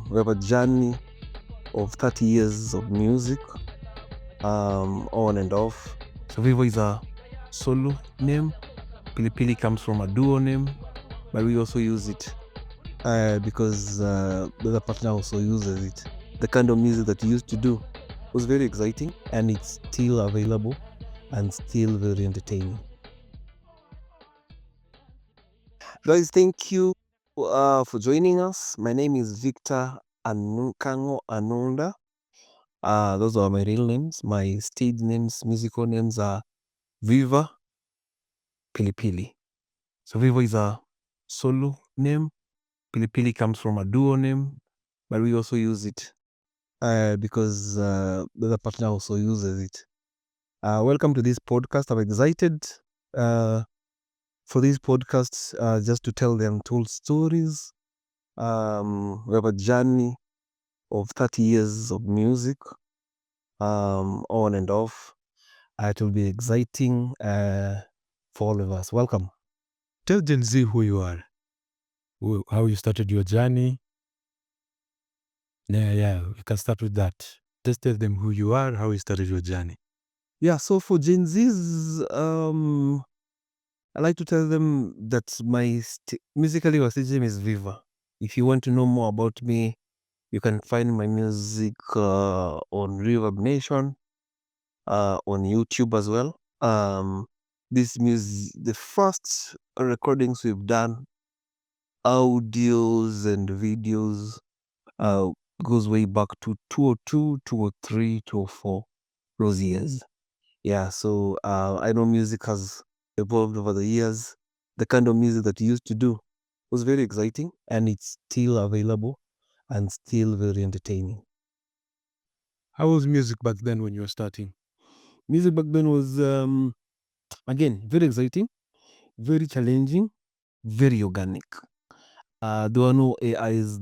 We have a journey of 30 years of music, on and off. So Vivo is a solo name. Pilipili comes from a duo name, but we also use it because the other partner also uses it. The kind of music that we used to do was very exciting, and it's still available and still very entertaining. Guys, thank you for joining us. My name is Victor Kango Anunda. Those are my real names. My stage names, musical names are Viva Pilipili. So Viva is a solo name. Pilipili comes from a duo name, but we also use it because the other partner also uses it. Welcome to this podcast. I'm excited for these podcasts just to tell them told stories. We have a journey of 30 years of music, on and off. It will be exciting for all of us. Welcome. Tell Gen Z who you are, how you started your journey. Yeah, you can start with that. Just tell them who you are, how you started your journey. Yeah, so for Gen Zs, I like to tell them that my musically my stage name is Viva. If you want to know more about me, you can find my music on Reverb Nation, on YouTube as well. This music, the first recordings we've done, audios and videos, goes way back to 202, 203, 204, those years. Yeah, so I know music has evolved over the years. The kind of music that we used to do was very exciting, and it's still available and still very entertaining. How was music back then when you were starting? Music back then was, again, very exciting, very challenging, very organic. There were no AIs.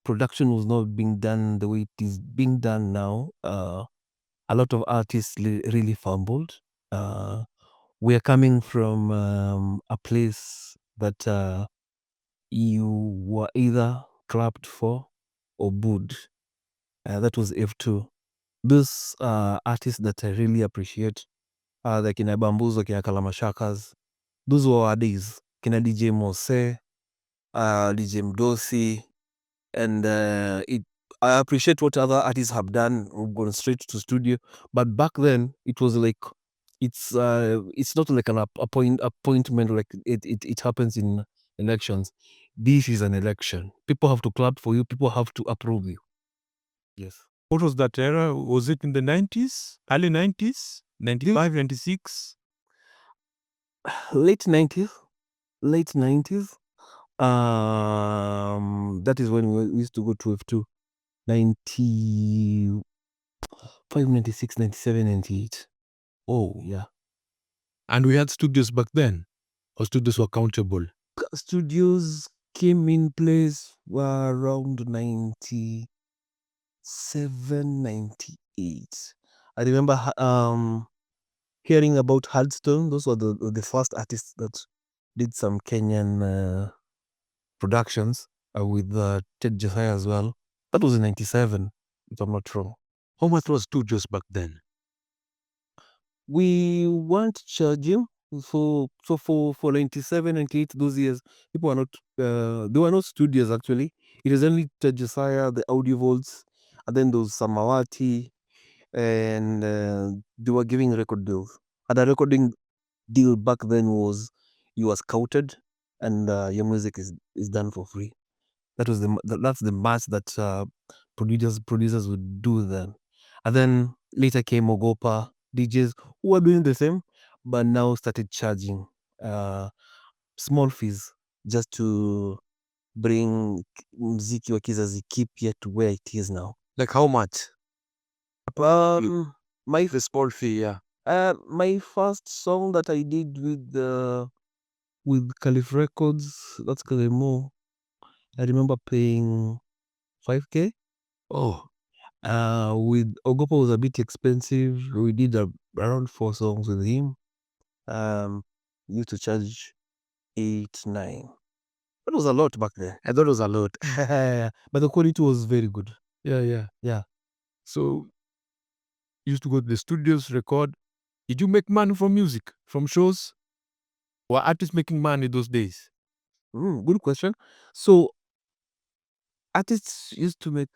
Production was not being done the way it is being done now. A lot of artists really fumbled. We are coming from a place that you were either clapped for or booed. That was F2. Those artists that I really appreciate, like Kina Bambuzo, Kina Kalamashakas, those were our days. Kina DJ Mose, DJ Mdosi, and I appreciate what other artists have done, who've gone straight to studio. But back then, it was like, it's not like an appointment like it happens in elections. This is an election. People have to clap for you. People have to approve you. Yes. What was that era? Was it in the 90s? Early 90s? 95, 96? Late 90s. Late 90s. That is when we used to go to F2. 95, 96, 97, 98. Oh. Yeah. And we had studios back then? Or studios were countable? Studios came in place around 97, 98. I remember hearing about Hardstone. Those were the first artists that did some Kenyan productions with Ted Josiah as well. That was in 97, if I'm not wrong. How much was studios back then? We weren't charging. For 97, 98, those years, people were not, there were no studios actually. It was only Ted Josiah, the Audio Vaults, and then there was Samawati, and they were giving record deals. And a recording deal back then was you were scouted, and your music is done for free. That was that's the match that producers would do then. And then later came Ogopa, DJs who were doing the same, but now started charging small fees just to bring mziki wa kizazi kipya to where it is now. Like how much? My The small fee, yeah. my first song that I did with Caliph Records, that's Kalemo. I remember paying 5K. Oh. With Ogopa was a bit expensive. We did around 4 songs with him. Used to charge 8, 9. It was a lot back then. I thought it was a lot. But the quality was very good. Yeah. So you used to go to the studios, record. Did you make money from music, from shows? Were artists making money those days? Good question. So artists used to make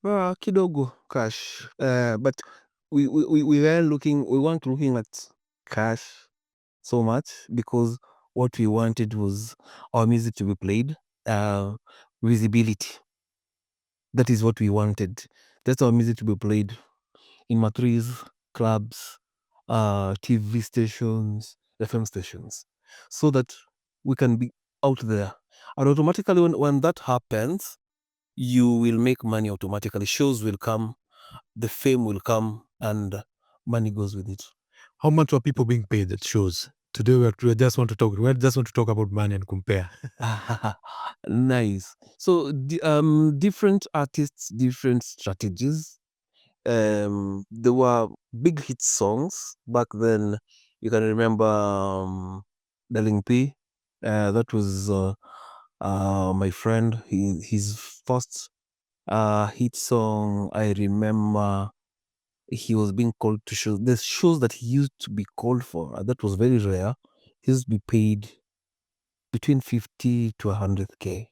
kidogo cash, but we weren't looking at cash so much, because what we wanted was our music to be played, visibility. That is what we wanted. That's our music to be played in matris, clubs, TV stations, FM stations, so that we can be out there. And automatically, when that happens, you will make money automatically. Shows will come, the fame will come, and money goes with it. How much were people being paid at shows? Today we just want to talk about money and compare. Nice. So different artists, different strategies. There were big hit songs back then. You can remember Darling P. That was my friend. His first hit song. I remember he was being called to shows. The shows that he used to be called for, that was very rare. He used to be paid between 50 to 100K.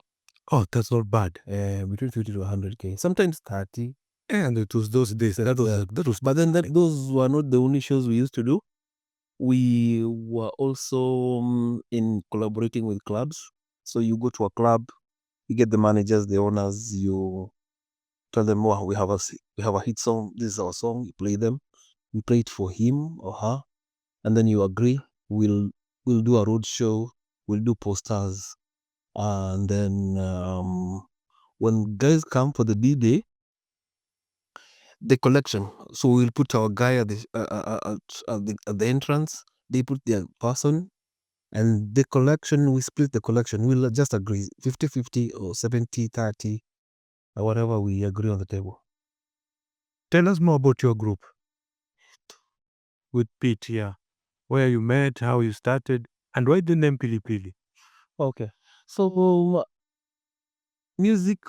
Oh, that's not bad. Between 50 to 100K. Sometimes 30. And it was those days. That was. But then those were not the only shows we used to do. We were also in collaborating with clubs. So you go to a club, you get the managers, the owners, you tell them, "Wow, we have a hit song. This is our song." You play them. You play it for him or her, and then you agree. We'll do a road show. We'll do posters, and then when guys come for the D-Day, the collection. So we'll put our guy at the entrance. They put their person, and the collection, we split the collection. We'll just agree 50-50 or 70-30, or whatever we agree on the table. Tell us more about your group with Pete. Yeah, where you met, how you started, and why the name Pili Pili? Okay, so music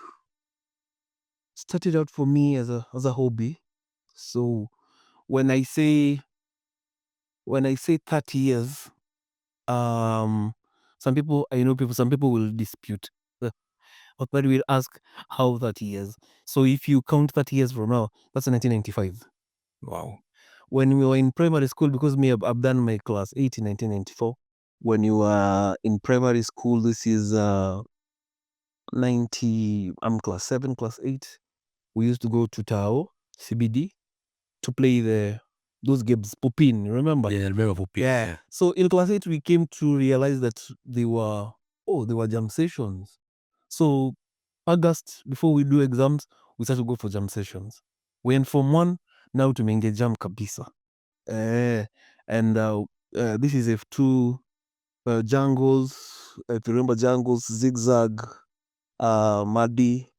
started out for me as a hobby. So when I say 30 years, some people will dispute, but will ask how 30 years. So if you count 30 years from now, that's 1995. Wow. When we were in primary school, because I've done my class 8 in 1994. When you were in primary school, this is 90. I'm class 7, class 8. We used to go to Tao CBD to play those games, Popin, remember? Yeah, I remember Popin. Yeah. So in class 8, we came to realize that they were jam sessions. So August, before we do exams, we start to go for jam sessions. We're in Form 1, now tumeingia jam kabisa. And this is F2, Jungles, if you remember Jungles, Zigzag, Muddy,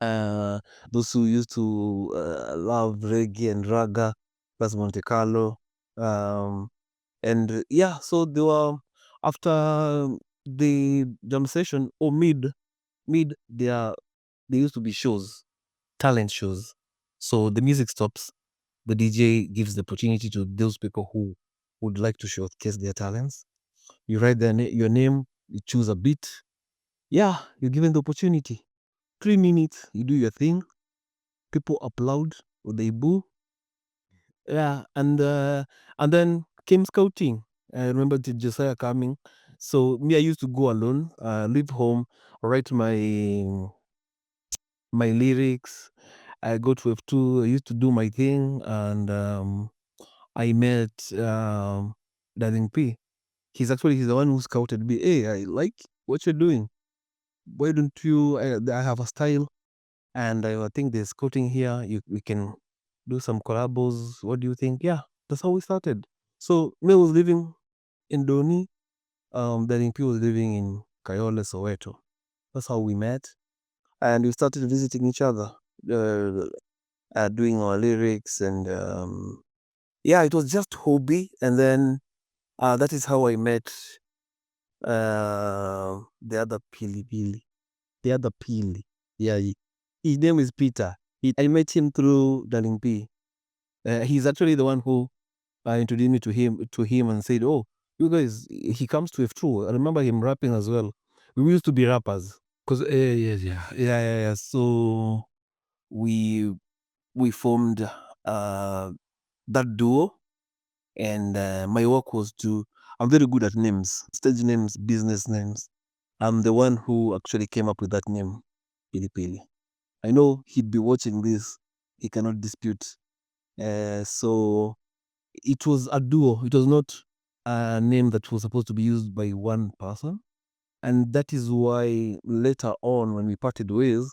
those who used to love reggae and raga, plus Monte Carlo. And yeah, so they were, after the jam session or mid, they used to be shows, talent shows. So the music stops, the DJ gives the opportunity to those people who would like to showcase their talents. You write your name, you choose a beat. Yeah, you're given the opportunity. 3 minutes, you do your thing. People applaud or they boo. Yeah, and then came scouting. I remember Josiah coming. So me, I used to go alone, leave home, write my lyrics. I go to F2. I used to do my thing, and I met Darling P. He's the one who scouted me. Hey, I like what you're doing. Why don't you? I have a style, and I think the scouting here. We can do some collabos. What do you think? Yeah, that's how we started. So me was living in Doni. Darling P was living in Kayole, Soweto. That's how we met, and we started visiting each other, doing our lyrics, and yeah, it was just hobby. And then that is how I met The other Pili. The other Pili. Yeah, his name is Peter. I met him through Darling P. He's actually the one who introduced me to him and said, "Oh, you guys." He comes to F2. I remember him rapping as well. We used to be rappers. Cause Yeah. So we formed that duo, and my work was to. I'm very good at names, stage names, business names. I'm the one who actually came up with that name, Pili Pili. I know he'd be watching this. He cannot dispute. So it was a duo. It was not a name that was supposed to be used by one person. And that is why later on, when we parted ways,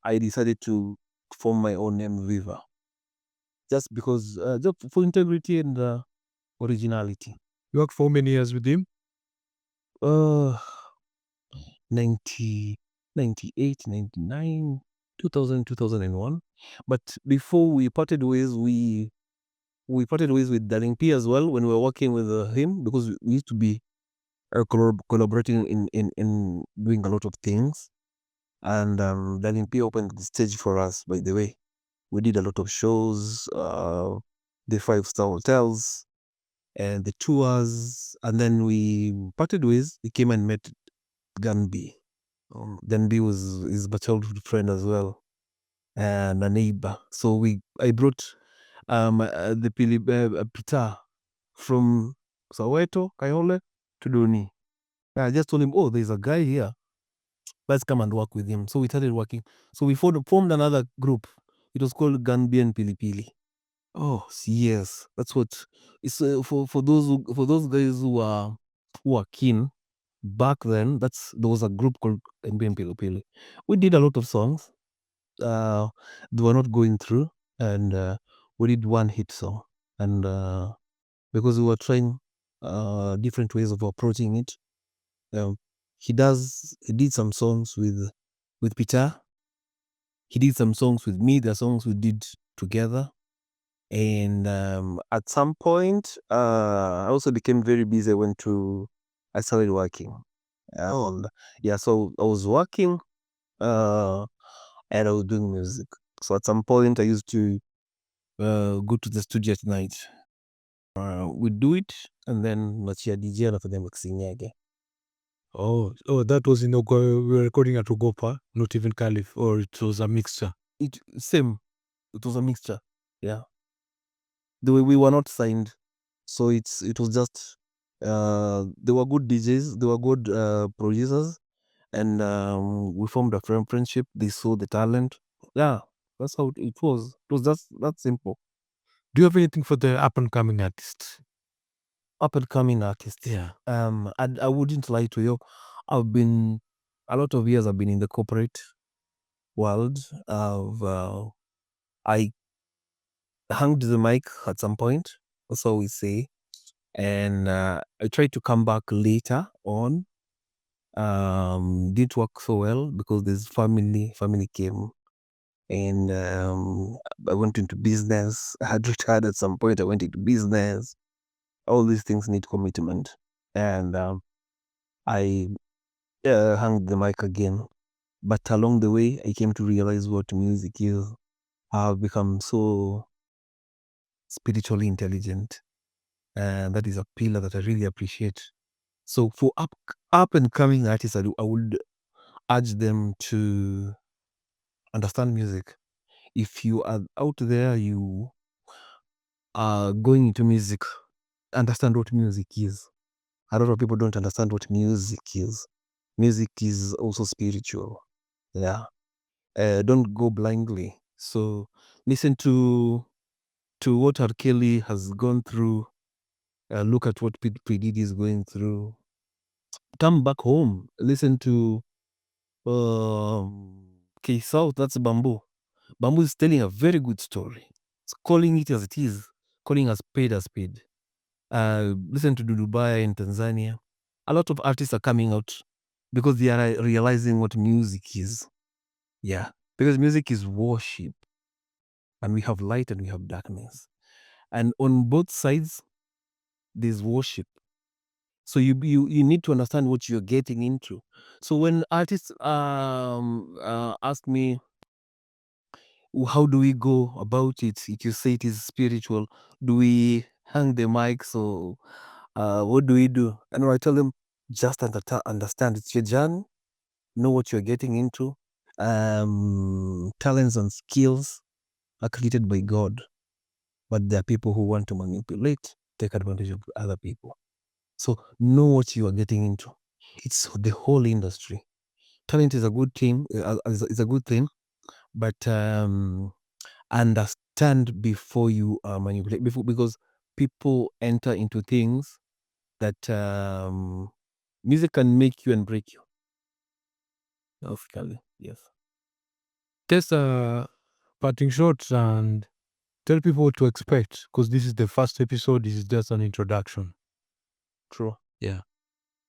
I decided to form my own name, Viva. Just because, just for integrity and originality. You worked for how many years with him? 90, 98, 99, 2000, 2001. But before we parted ways, we parted ways with Darling P as well when we were working with him, because we used to be collaborating in doing a lot of things. And Darling P opened the stage for us, by the way. We did a lot of shows, the 5-star hotels and the tours, and then we parted ways. He came and met Ganbi. Ganbi was his childhood friend as well, and a neighbor. So I brought the Peter from Soweto, Kayole, to Doni. I just told him, "Oh, there's a guy here. Let's come and work with him." So we started working. So we formed another group. It was called Ganbi and Pilipili. Oh yes, that's what it's for those guys who are keen. Back then, there was a group called Ganbi and Pilipili. We did a lot of songs. They were not going through, and we did one hit song. And because we were trying different ways of approaching it, he did some songs with Peter. He did some songs with me. The songs we did together. And at some point, I also became very busy. I started working. So I was working, and I was doing music. So at some point, I used to go to the studio at night. We'd do it, and then nachia DJ anafanya mixing yake. Oh, that was we were recording at Ogopa, not even Caliph, or it was a mixture. It was a mixture. Yeah. The way we were not signed, so it was just they were good DJs, they were good producers, and we formed a friendship. They saw the talent. Yeah, that's how it was. It was just that simple. Do you have anything for the up and coming artists? Up and coming artists. Yeah. I wouldn't lie to you. A lot of years I've been in the corporate world. I hung the mic at some point, so we say, and I tried to come back later on. Didn't work so well because this family came, and I went into business. I had retired at some point. I went into business. All these things need commitment, and I hung the mic again. But along the way, I came to realize what music is. I've become so spiritually intelligent, and that is a pillar that I really appreciate. So for up and coming artists, I would urge them to understand music. If you are out there, you are going into music, understand what music is. A lot of people don't understand what music is. Music is also spiritual. Yeah. Don't go blindly. So listen to what R. Kelly has gone through. Look at what P. Diddy is going through. Come back home. Listen to K South. That's Bamboo. Bamboo is telling a very good story. It's calling it as it is, calling a spade a spade. Listen to Dudubai in Tanzania. A lot of artists are coming out because they are realizing what music is. Yeah, because music is worship, and we have light and we have darkness, and on both sides there's worship. So you need to understand what you're getting into. So when artists ask me, how do we go about it? If you say it is spiritual, do we hang the mics, or what do we do? And I tell them, just understand it's your journey, know what you're getting into. Talents and skills are created by God, but there are people who want to manipulate, take advantage of other people. So know what you are getting into. It's the whole industry. Talent is a good thing, is a good thing, but understand before you manipulate, because people enter into things that music can make you and break you. Musically, yes. Just parting shots and tell people what to expect, because this is the first episode. This is just an introduction. True. Yeah.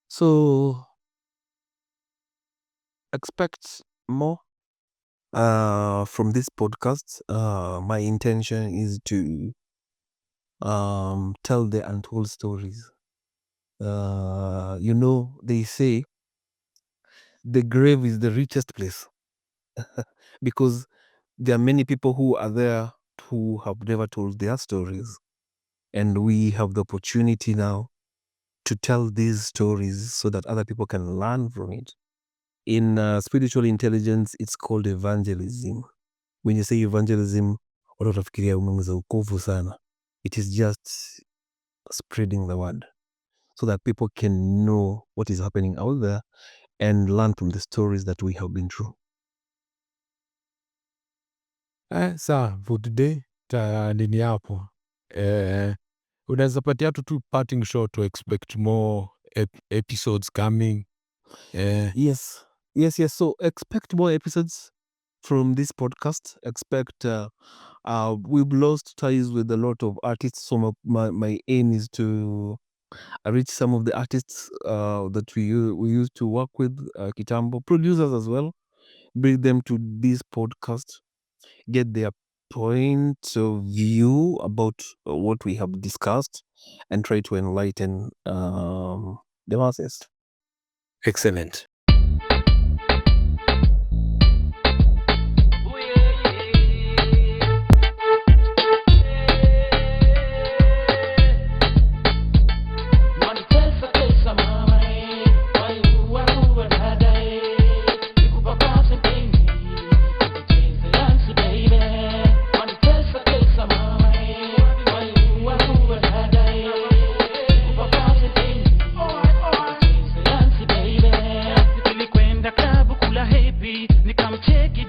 So expect more from this podcast. My intention is to tell the untold stories. They say the grave is the richest place because there are many people who are there who have never told their stories, and we have the opportunity now to tell these stories so that other people can learn from it. In spiritual intelligence, it's called evangelism. When you say evangelism, watu watafikiria umeongeza ukovu sana. It is just spreading the word so that people can know what is happening out there and learn from the stories that we have been through. Sawa, for today nini hapo. Unaweza patia tu parting shot to expect more episodes coming. Yes. So expect more episodes from this podcast. Expect we've lost ties with a lot of artists. So my aim is to reach some of the artists that we used to work with, Kitambo, producers as well, bring them to this podcast, get their point of view about what we have discussed, and try to enlighten the masses. Excellent. Nikamcheki